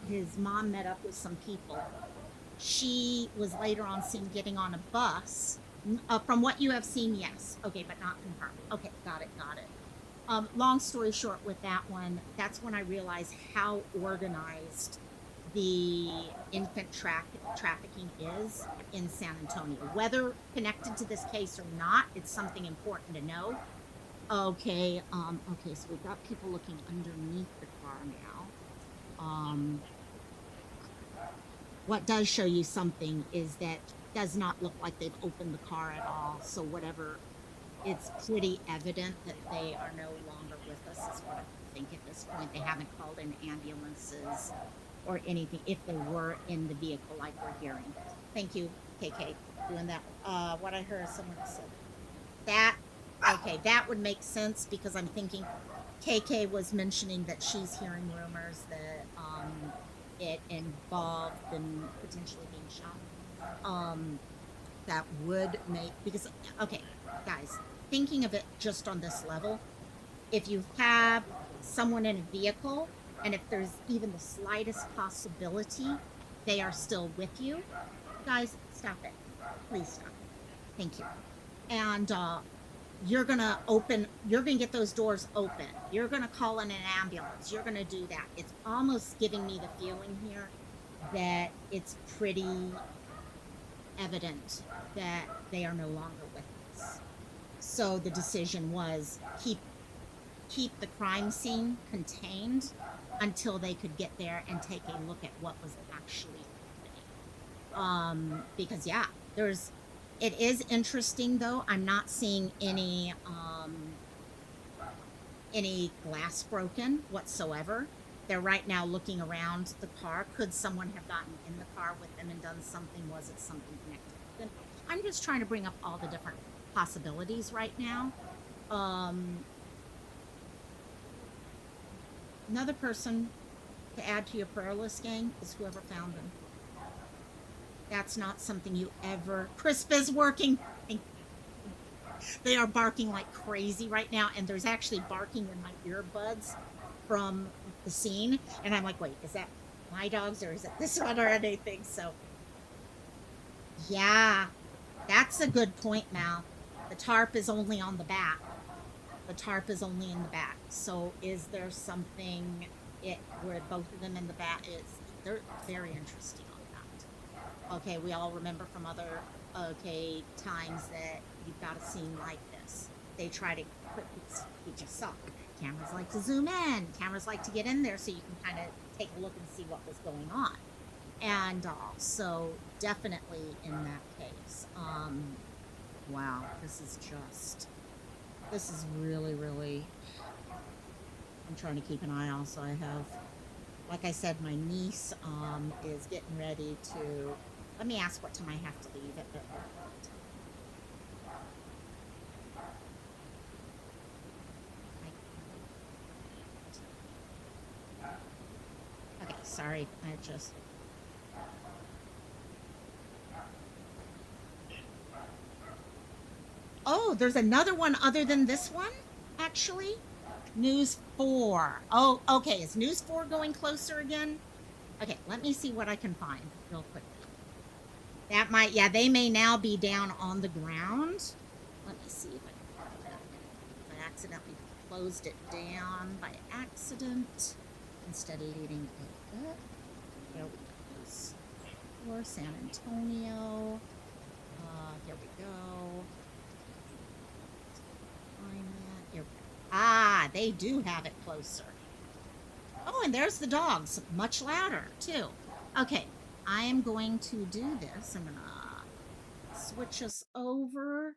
his mom met up with some people. She was later on seen getting on a bus. From what you have seen, yes. Okay, but not confirmed. Okay, got it. Long story short with that one, that's when I realized how organized the infant trafficking is in San Antonio. Whether connected to this case or not, it's something important to know. Okay, okay, so we've got people looking underneath the car now. What does show you something is that does not look like they've opened the car at all. So whatever, it's pretty evident that they are no longer with us, is what I think at this point. They haven't called in ambulances or anything if they were in the vehicle like we're hearing. Thank you, KK, doing that. What I heard someone said that, okay, that would make sense because I'm thinking KK was mentioning that she's hearing rumors that it involved them potentially being shot. That would make, because, okay, guys, thinking of it just on this level, if you have someone in a vehicle and if there's even the slightest possibility they are still with you, guys, stop it. Please stop it. Thank you. And you're gonna get those doors open. You're gonna call in an ambulance. You're gonna do that. It's almost giving me the feeling here that it's pretty evident that they are no longer with us. So the decision was keep the crime scene contained until they could get there and take a look at what was actually happening. Because yeah, it is interesting though. I'm not seeing any glass broken whatsoever. They're right now looking around the car. Could someone have gotten in the car with them and done something? Was it something connected to them? I'm just trying to bring up all the different possibilities right now. Another person to add to your prayer list, gang, is whoever found them. That's not something you ever. Crisp is working. They are barking like crazy right now, and there's actually barking in my earbuds from the scene, and I'm like, wait, is that my dogs or is it this one or anything? So yeah, that's a good point, Mal. The tarp is only on the back. The tarp is only in the back. So is there something where both of them in the back is? They're very interesting on that. Okay, we all remember from other times that you've got a scene like this. They try to put, you just saw cameras like to zoom in. Cameras like to get in there so you can kind of take a look and see what was going on. And so definitely in that case, wow, this is really, really, I'm trying to keep an eye on. So I have, like I said, my niece is getting ready to, let me ask what time I have to leave at the okay, sorry, I just oh, there's another one other than this one, actually. News 4. Oh, okay. Is News 4 going closer again? Okay, let me see what I can find real quickly. That might, yeah, they may now be down on the ground. Let me see if I accidentally closed it down by accident instead of leading it up. There we go. For San Antonio. Here we go. Ah, they do have it closer. Oh, and there's the dogs, much louder too. Okay, I am going to do this. I'm gonna switch us over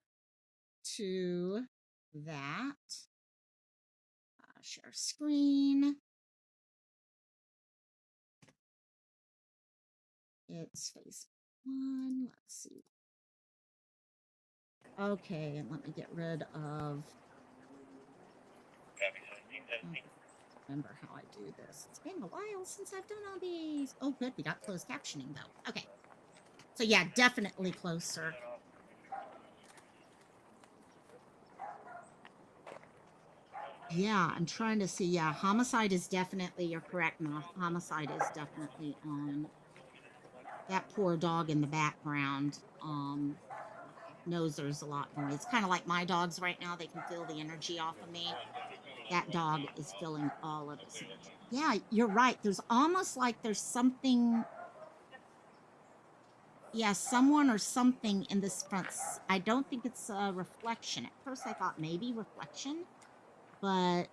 to that. Share screen. It's phase 1. Let's see. Okay, and let me get rid of. Remember how I do this. It's been a while since I've done all these. Oh, good. We got closed captioning, though. Okay. So, yeah, definitely closer. Yeah, I'm trying to see. Yeah, homicide is definitely, you're correct, Ma. Homicide is definitely on. That poor dog in the background. knows there's a lot more. It's kind of like my dogs right now. They can feel the energy off of me. That dog is feeling all of this energy. Yeah, you're right. There's almost like there's something, yeah, someone or something in this front. I don't think it's a reflection. At first I thought maybe reflection, but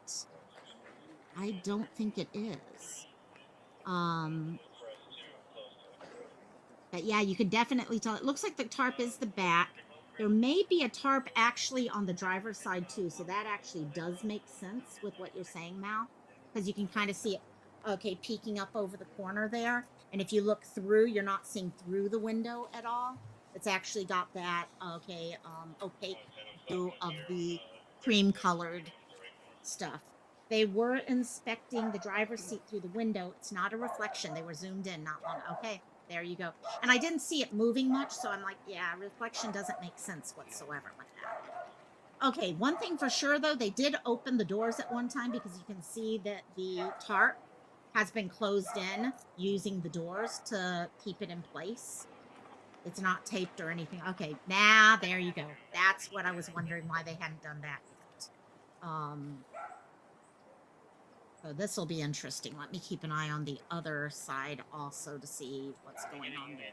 I don't think it is. Um, but yeah, you can definitely tell. It looks like the tarp is the back. There may be a tarp actually on the driver's side too, so that actually does make sense with what you're saying, Mal, because you can kind of see it, okay, peeking up over the corner there. And if you look through, you're not seeing through the window at all. It's actually got that, okay, opaque view of the cream colored stuff. They were inspecting the driver's seat through the window. It's not a reflection. They were zoomed in not long. Okay, there you go. And I didn't see it moving much, so I'm like, yeah, reflection doesn't make sense whatsoever with that. Okay, one thing for sure though, they did open the doors at one time because you can see that the tarp has been closed in using the doors to keep it in place. It's not taped or anything. Okay, now there you go. That's what I was wondering why they hadn't done that yet. So this will be interesting. Let me keep an eye on the other side also to see what's going on there.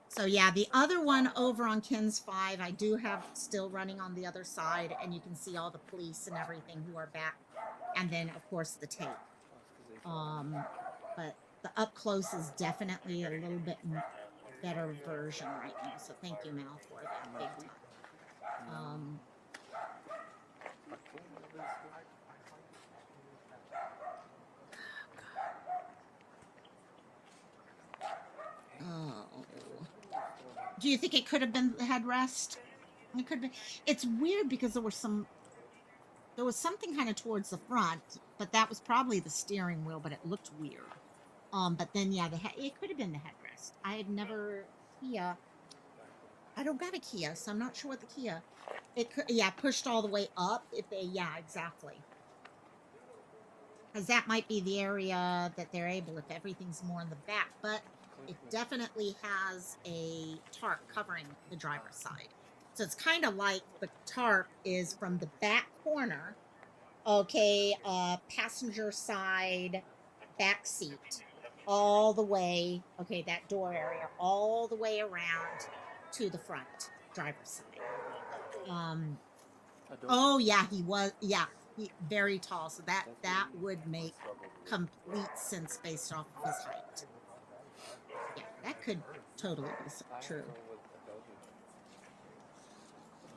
So yeah, the other one over on Ken's 5, I do have still running on the other side, and you can see all the police and everything who are back, and then of course the tape. But the up close is definitely a little bit better version right now. So thank you, Mal, for that big time. Oh. Do you think it could have been the headrest? It could be. It's weird because there was something kind of towards the front, but that was probably the steering wheel, but it looked weird. But then yeah, it could have been the headrest. I had never Kia. I don't got a Kia, so I'm not sure what the Kia. It could, yeah, pushed all the way up. If they, yeah, exactly. Because that might be the area that they're able, if everything's more in the back, but it definitely has a tarp covering the driver's side. So it's kind of like the tarp is from the back corner, okay, passenger side back seat, all the way, okay, that door area, all the way around to the front driver's side. Oh yeah, he was, yeah, very tall. So that would make complete sense based off of his height. Yeah, that could totally be true.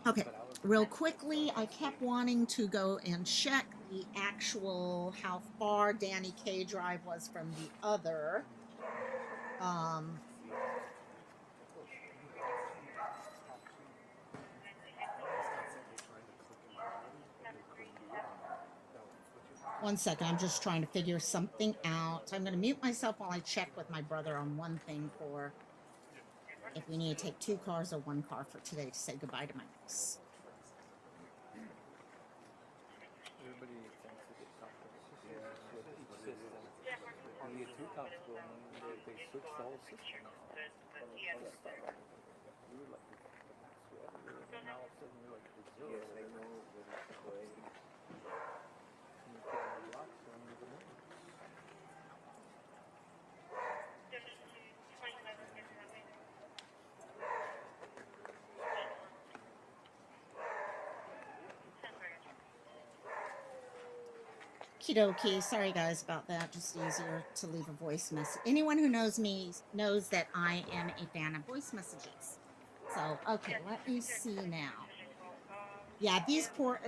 Okay, real quickly, I kept wanting to go and check the actual how far Danny K Drive was from the other. One second, I'm just trying to figure something out. I'm going to mute myself while I check with my brother on one thing for if we need to take 2 cars or 1 car for today to say goodbye to my niece. Okie sorry guys about that. Just easier to leave a voice message. Anyone who knows me knows that I am a fan of voice messages. So, okay, let me see now. Yeah, these poor,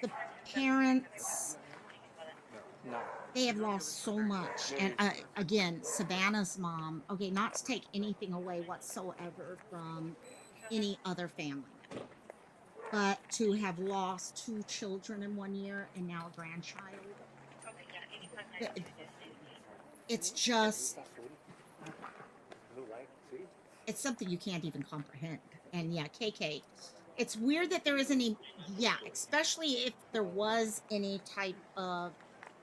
the parents, they have lost so much. And again, Savannah's mom, okay, not to take anything away whatsoever from any other family member, but to have lost 2 children in 1 year and now a grandchild, it's just, it's something you can't even comprehend. And yeah, KK, it's weird that there isn't any, yeah, especially if there was any type of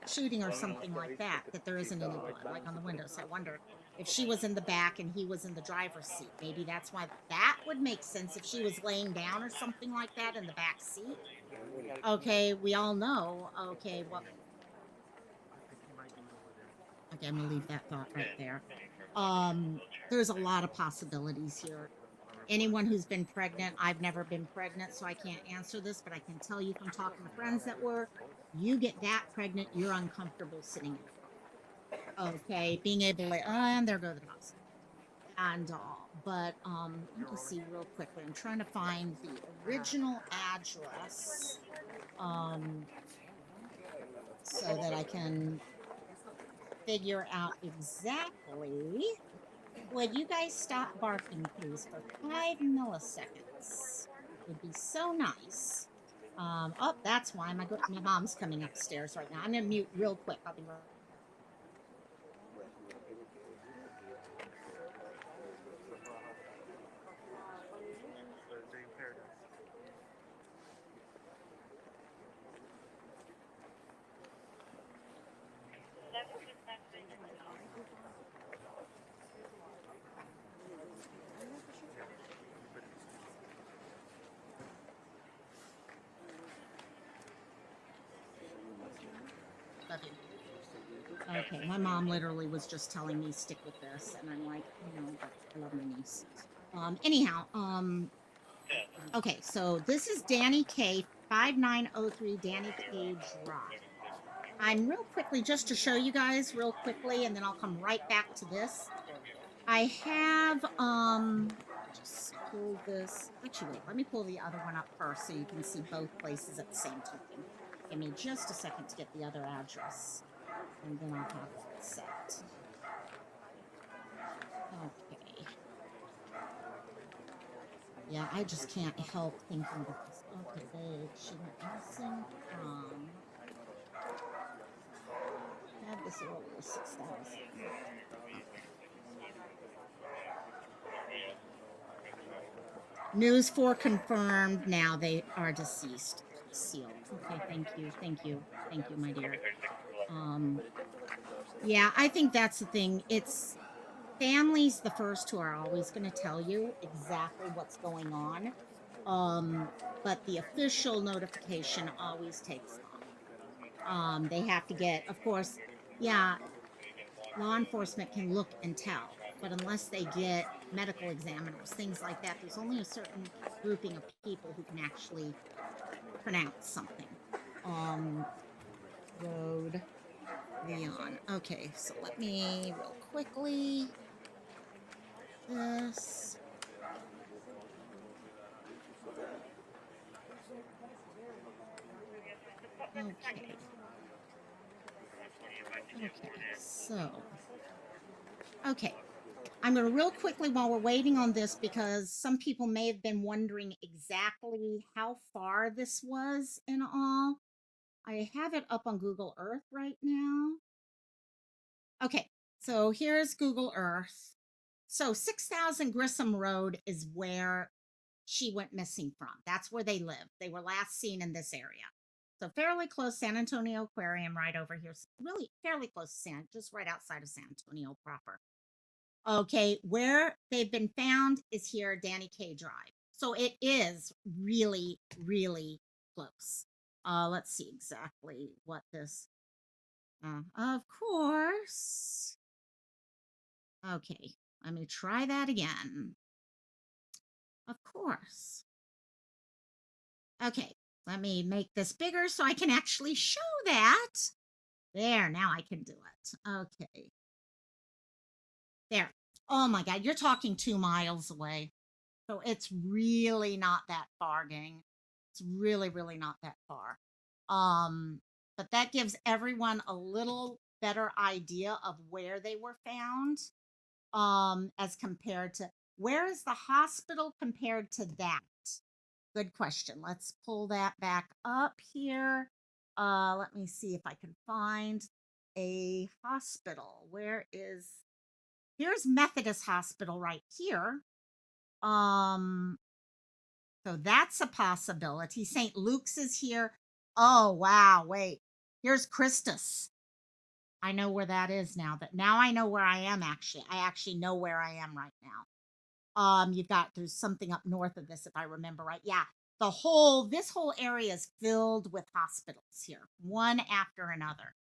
shooting or something like that, that there isn't any blood, like on the windows. I wonder if she was in the back and he was in the driver's seat. Maybe that's why that would make sense if she was laying down or something like that in the back seat. Okay, we all know. Okay, well, okay, I'm gonna leave that thought right there. There's a lot of possibilities here. Anyone who's been pregnant, I've never been pregnant, so I can't answer this, but I can tell you from talking to friends that were, you get that pregnant, you're uncomfortable sitting in the car. Okay, being able to, and there go the dogs and all. But let me see real quickly. I'm trying to find the original address, um, so that I can figure out exactly. Would you guys stop barking, please, for 5 milliseconds? Would be so nice. Oh, that's why my mom's coming upstairs right now. I'm gonna mute real quick. I'll be right. Love you. Okay, my mom literally was just telling me stick with this, and I'm like, but I love my niece. Anyhow, okay, so this is Danny K, 5903 Danny K Drive. I'm real quickly, just to show you guys real quickly, and then I'll come right back to this. I have, just pull this. Actually, wait, let me pull the other one up first so you can see both places at the same time. Give me just a second to get the other address, and then I'll have that set. Okay. Yeah, I just can't help thinking of this. Okay, babe, she went missing from. Had this earlier, 6,000. News 4 confirmed. Now they are deceased. Sealed. Okay, thank you, my dear. Yeah, I think that's the thing. It's families the first who are always going to tell you exactly what's going on. But the official notification always takes long. They have to get, of course, yeah, law enforcement can look and tell, but unless they get medical examiners, things like that, there's only a certain grouping of people who can actually pronounce something. Road Leon. Okay, so let me real quickly this. Okay. Okay, so okay. I'm going to real quickly while we're waiting on this, because some people may have been wondering exactly how far this was and all. I have it up on Google Earth right now. Okay, so here's Google Earth. So 6,000 Grissom Road is where she went missing from. That's where they lived. They were last seen in this area. So fairly close, San Antonio Aquarium right over here. Really fairly close to just right outside of San Antonio proper. Okay, where they've been found is here, Danny K Drive. So it is really, really close. Let's see exactly what this. Of course. Okay, let me try that again. Of course. Okay, let me make this bigger so I can actually show that. There, now I can do it. Okay. There. Oh my God, you're talking 2 miles away. So it's really not that far, gang. It's really, really not that far. But that gives everyone a little better idea of where they were found, as compared to where is the hospital compared to that? Good question. Let's pull that back up here. Let me see if I can find a hospital. Where is, here's Methodist Hospital right here. So that's a possibility. St. Luke's is here. Oh, wow. Wait, here's Christus. I know where that is now. That now I know where I am actually. I actually know where I am right now. You've got there's something up north of this if I remember right. Yeah. This whole area is filled with hospitals here, one after another.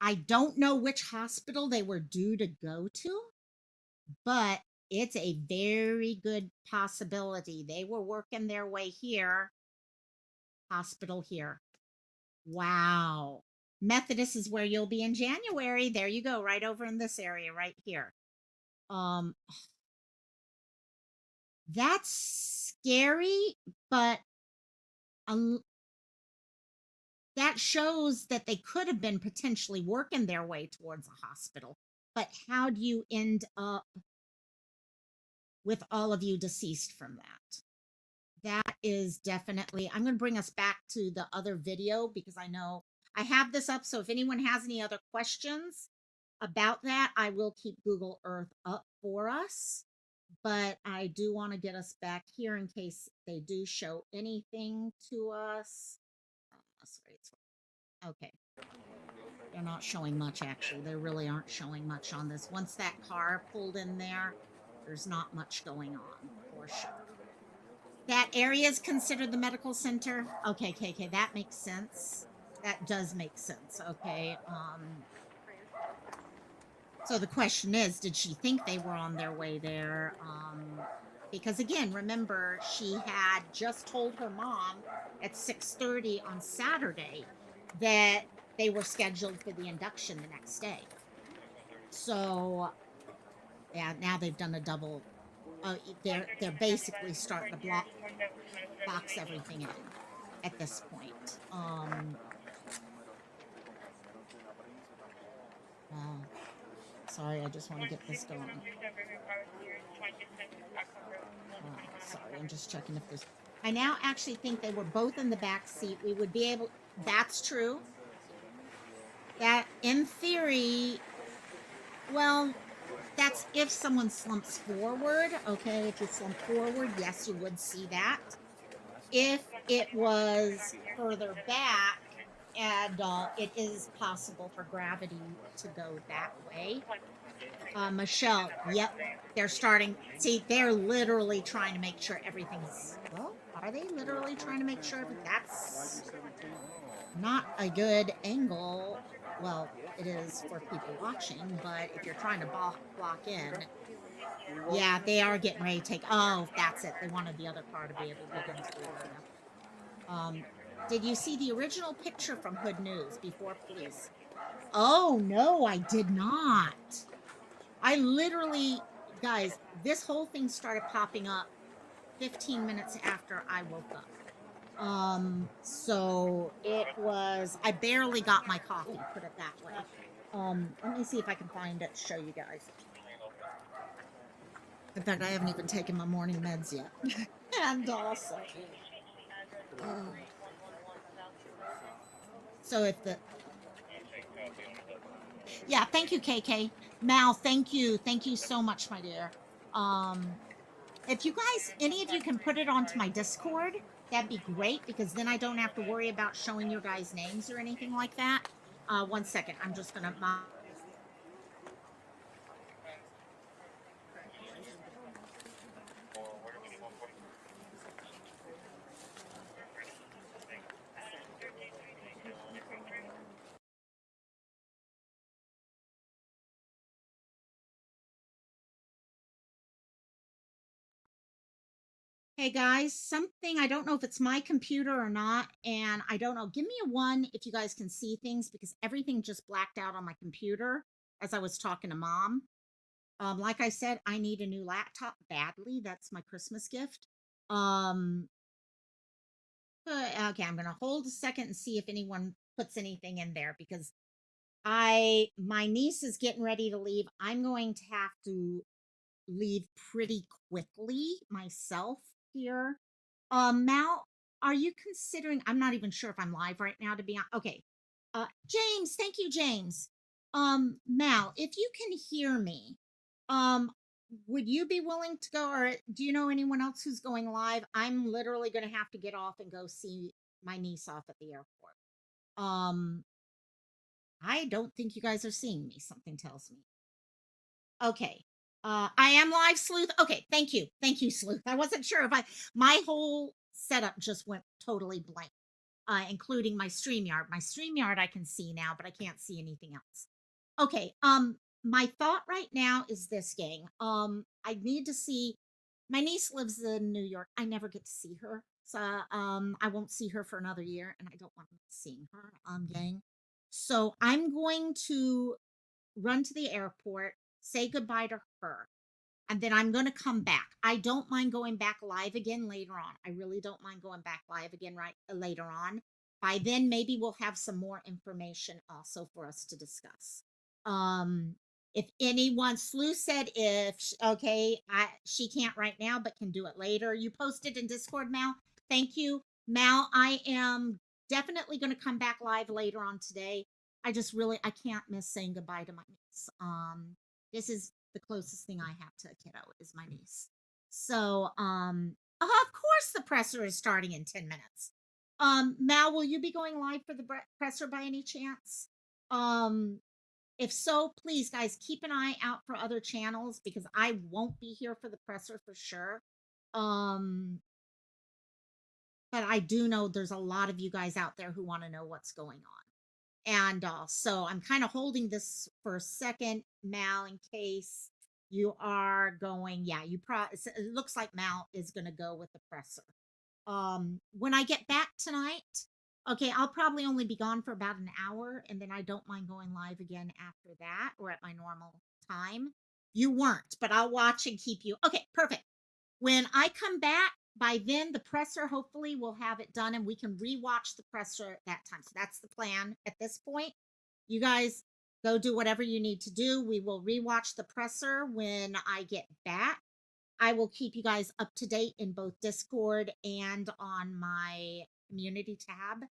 I don't know which hospital they were due to go to, but it's a very good possibility. They were working their way here, hospital here. Wow. Methodist is where you'll be in January. There you go, right over in this area right here. Um that's scary, but um, that shows that they could have been potentially working their way towards a hospital. But how do you end up with all of you deceased from that? That is definitely, I'm going to bring us back to the other video because I know I have this up. So if anyone has any other questions about that, I will keep Google Earth up for us. But I do want to get us back here in case they do show anything to us. Sorry, okay. They're not showing much actually. They really aren't showing much on this. Once that car pulled in there, there's not much going on for sure. That area is considered the medical center. Okay, KK, that makes sense. That does make sense. Okay. So the question is, did she think they were on their way there? Because again, remember, she had just told her mom at 6:30 on Saturday that they were scheduled for the induction the next day. So yeah, now they've done a double. They're basically starting to box everything in at this point. Uh, Sorry, I just want to get this going. Sorry, I'm just checking if there's. I now actually think they were both in the back seat. We would be able. That's true. That in theory, well, that's if someone slumps forward. Okay, if you slump forward, yes, you would see that. If it was further back, and it is possible for gravity to go that way. Michelle, yep, they're starting. See, they're literally trying to make sure everything's. Well, are they literally trying to make sure that's not a good angle? Well, it is for people watching, but if you're trying to block in, yeah, they are getting ready to take. Oh, that's it. They wanted the other car to be able to get into the area. Did you see the original picture from Hood News before police? Oh no, I did not. I literally, guys, this whole thing started popping up 15 minutes after I woke up. So it was, I barely got my coffee, put it that way. Let me see if I can find it, show you guys. In fact, I haven't even taken my morning meds yet. And also, so if the, yeah, thank you, KK. Mal, thank you. Thank you so much, my dear. If you guys, any of you can put it onto my Discord, that'd be great because then I don't have to worry about showing your guys' names or anything like that. 1 second. I'm just going to. Hey guys, something, I don't know if it's my computer or not, and I don't know. Give me a 1 if you guys can see things because everything just blacked out on my computer as I was talking to mom. Like I said, I need a new laptop badly. That's my Christmas gift. Okay, I'm gonna hold a second and see if anyone puts anything in there because my niece is getting ready to leave. I'm going to have to leave pretty quickly myself here. Mal, are you considering? I'm not even sure if I'm live right now. To be honest, okay. James, thank you, James. Mal, if you can hear me, um, would you be willing to go, or do you know anyone else who's going live? I'm literally going to have to get off and go see my niece off at the airport. Um, I don't think you guys are seeing me. Something tells me. Okay. I am live, Sleuth. Okay, thank you. Thank you, Sleuth. I wasn't sure if my whole setup just went totally blank, including my StreamYard. My StreamYard I can see now, but I can't see anything else. Okay, my thought right now is this, gang. I need to see my niece lives in New York. I never get to see her. So I won't see her for another year, and I don't want to miss seeing her, gang. So I'm going to run to the airport, say goodbye to her, and then I'm going to come back. I don't mind going back live again later on. I really don't mind going back live again later on. By then, maybe we'll have some more information also for us to discuss. Um, if anyone, Slew said okay, she can't right now, but can do it later. You posted in Discord, Mal. Thank you, Mal. I am definitely going to come back live later on today. I can't miss saying goodbye to my niece. This is the closest thing I have to a kiddo is my niece. So, of course the presser is starting in 10 minutes. Mal, will you be going live for the presser by any chance? Um, if so, please, guys, keep an eye out for other channels because I won't be here for the presser for sure. Um, but I do know there's a lot of you guys out there who want to know what's going on. And so I'm kind of holding this for a second, Mal, in case you are going. Yeah, it looks like Mal is going to go with the presser. When I get back tonight, okay, I'll probably only be gone for about an hour, and then I don't mind going live again after that or at my normal time. You weren't, but I'll watch and keep you. Okay, perfect. When I come back, by then the presser hopefully will have it done and we can rewatch the presser at that time. So that's the plan at this point. You guys go do whatever you need to do. We will rewatch the presser when I get back. I will keep you guys up to date in both Discord and on my community tab.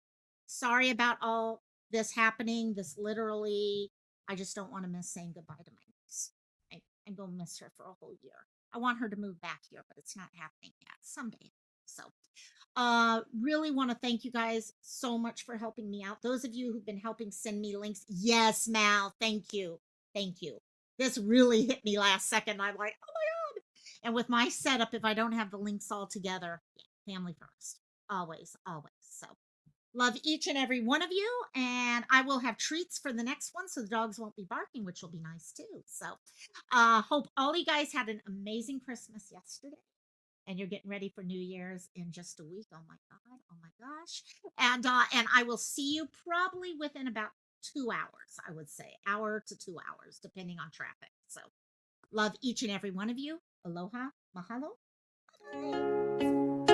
Sorry about all this happening. This literally, I just don't want to miss saying goodbye to my niece. I'm going to miss her for a whole year. I want her to move back here, but it's not happening yet. Someday. So, really want to thank you guys so much for helping me out. Those of you who've been helping send me links. Yes, Mal. Thank you. Thank you. This really hit me last second. I'm like, oh my God. And with my setup, if I don't have the links all together, yeah, family first. Always, always. So love each and every one of you. And I will have treats for the next one so the dogs won't be barking, which will be nice too. So hope all you guys had an amazing Christmas yesterday. And you're getting ready for New Year's in just a week. Oh my God. Oh my gosh. And I will see you probably within about 2 hours, I would say, hour to 2 hours, depending on traffic. So love each and every one of you. Aloha. Mahalo. Bye.